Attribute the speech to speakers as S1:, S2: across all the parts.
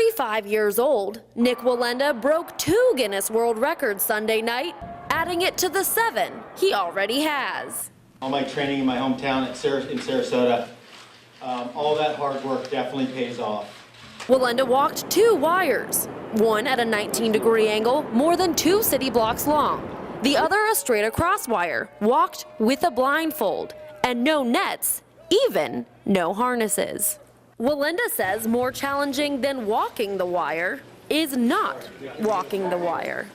S1: 35 years old, Nick Wallenda broke 2 Guinness World Records Sunday night, adding it to the 7 he already has.
S2: All my training in my hometown in Sarasota, all that hard work definitely pays off.
S1: Wallenda walked 2 wires, one at a 19-degree angle, more than 2 city blocks long. The other a straight across wire, walked with a blindfold, and no nets, even no harnesses. Wallenda says more challenging than walking the wire is not walking the wire.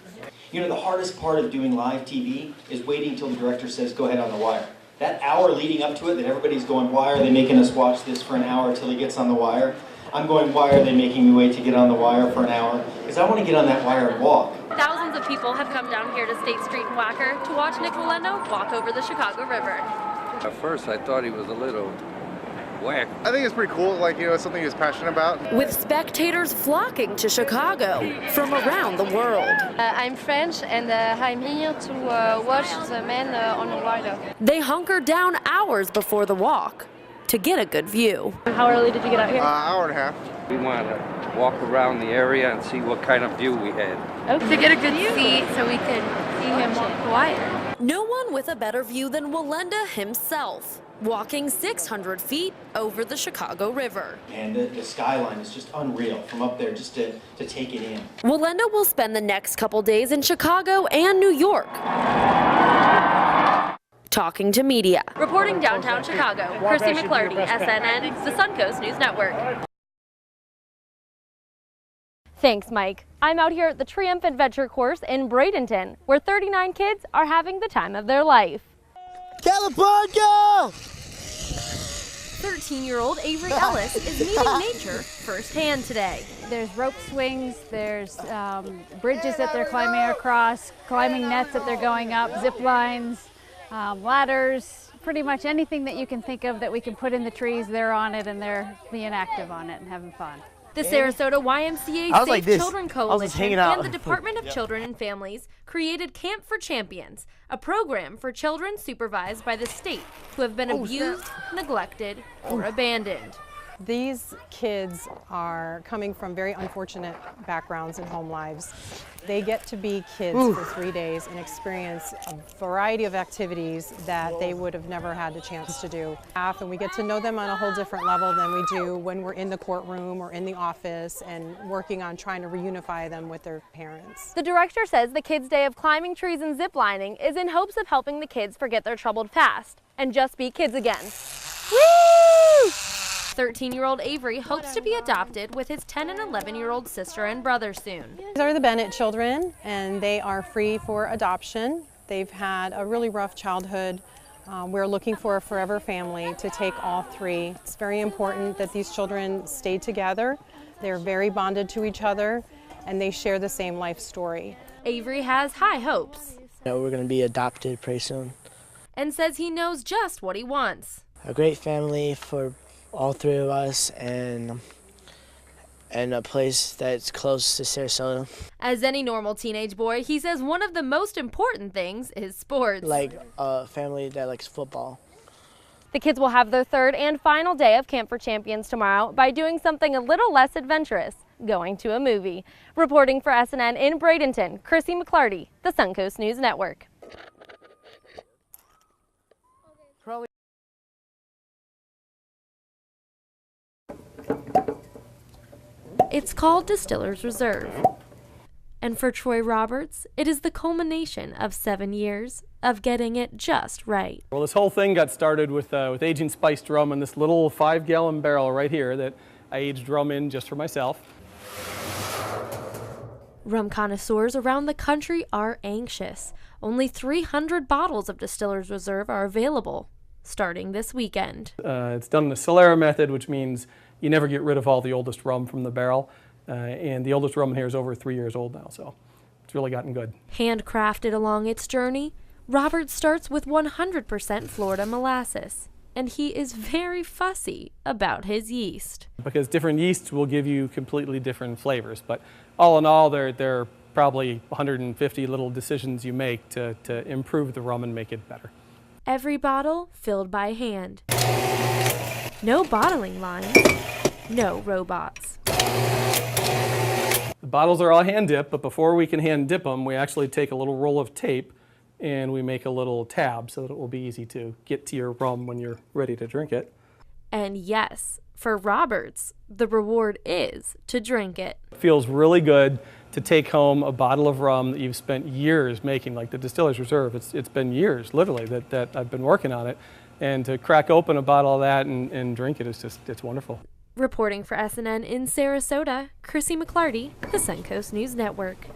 S2: You know, the hardest part of doing live TV is waiting until the director says, go ahead on the wire. That hour leading up to it, that everybody's going, why are they making us watch this for an hour until he gets on the wire? I'm going, why are they making me wait to get on the wire for an hour? Because I want to get on that wire and walk.
S1: Thousands of people have come down here to State Street in Wacker to watch Nick Wallenda walk over the Chicago River.
S3: At first I thought he was a little whack.
S4: I think it's pretty cool, like, you know, it's something he's passionate about.
S1: With spectators flocking to Chicago from around the world.
S5: I'm French and I'm here to watch the men on the wire.
S1: They hunkered down hours before the walk to get a good view.
S5: How early did you get out here?
S4: Hour and a half.
S3: We wanted to walk around the area and see what kind of view we had.
S5: Okay. To get a good seat so we could see him walk the wire.
S1: No one with a better view than Wallenda himself, walking 600 feet over the Chicago River.
S2: And the skyline is just unreal from up there, just to take it in.
S1: Wallenda will spend the next couple days in Chicago and New York, talking to media. Reporting downtown Chicago, Chrissy McClarty, SNN, the Suncoast News Network.
S6: Thanks, Mike. I'm out here at the Triumph Adventure Course in Bradenton, where 39 kids are having the time of their life.
S7: California!
S6: 13-year-old Avery Ellis is meeting nature firsthand today.
S8: There's rope swings, there's bridges that they're climbing across, climbing nets that they're going up, zip lines, ladders, pretty much anything that you can think of that we can put in the trees, they're on it and they're being active on it and having fun.
S6: The Sarasota YMCA Safe Children Coalition and the Department of Children and Families created Camp for Champions, a program for children supervised by the state who have been abused, neglected, or abandoned.
S9: These kids are coming from very unfortunate backgrounds and home lives. They get to be kids for 3 days and experience a variety of activities that they would have never had the chance to do. And we get to know them on a whole different level than we do when we're in the courtroom or in the office and working on trying to reunify them with their parents.
S6: The director says the Kids' Day of Climbing Trees and Ziplining is in hopes of helping the kids forget their troubled past and just be kids again. Woo! 13-year-old Avery hopes to be adopted with his 10 and 11-year-old sister and brother soon.
S9: These are the Bennett children, and they are free for adoption. They've had a really rough childhood. We're looking for a forever family to take all 3. It's very important that these children stay together. They're very bonded to each other, and they share the same life story.
S6: Avery has high hopes.
S7: We're going to be adopted pretty soon.
S6: And says he knows just what he wants.
S7: A great family for all 3 of us, and a place that's close to Sarasota.
S6: As any normal teenage boy, he says one of the most important things is sports.
S7: Like a family that likes football.
S6: The kids will have their 3rd and final day of Camp for Champions tomorrow by doing something a little less adventurous, going to a movie. Reporting for SNN in Bradenton, Chrissy McClarty, the Suncoast News Network. It's called Distillers Reserve. And for Troy Roberts, it is the culmination of 7 years of getting it just right.
S10: Well, this whole thing got started with aging spiced rum in this little 5-gallon barrel right here that I aged rum in just for myself.
S6: Rum connoisseurs around the country are anxious. Only 300 bottles of Distillers Reserve are available, starting this weekend.
S10: It's done in the Solera method, which means you never get rid of all the oldest rum from the barrel. And the oldest rum in here is over 3 years old now, so it's really gotten good.
S6: Handcrafted along its journey, Robert starts with 100% Florida molasses, and he is very fussy about his yeast.
S10: Because different yeasts will give you completely different flavors, but all in all, there are probably 150 little decisions you make to improve the rum and make it better.
S6: Every bottle filled by hand. No bottling lines, no robots.
S10: The bottles are all hand dipped, but before we can hand dip them, we actually take a little roll of tape and we make a little tab so that it will be easy to get to your rum when you're ready to drink it.
S1: And yes, for Roberts, the reward is to drink it.
S10: It feels really good to take home a bottle of rum that you've spent years making, like the Distiller's Reserve. It's been years, literally, that I've been working on it. And to crack open a bottle of that and drink it is just, it's wonderful.
S1: Reporting for SNN in Sarasota, Chrissy McClarty, the Suncoast News Network.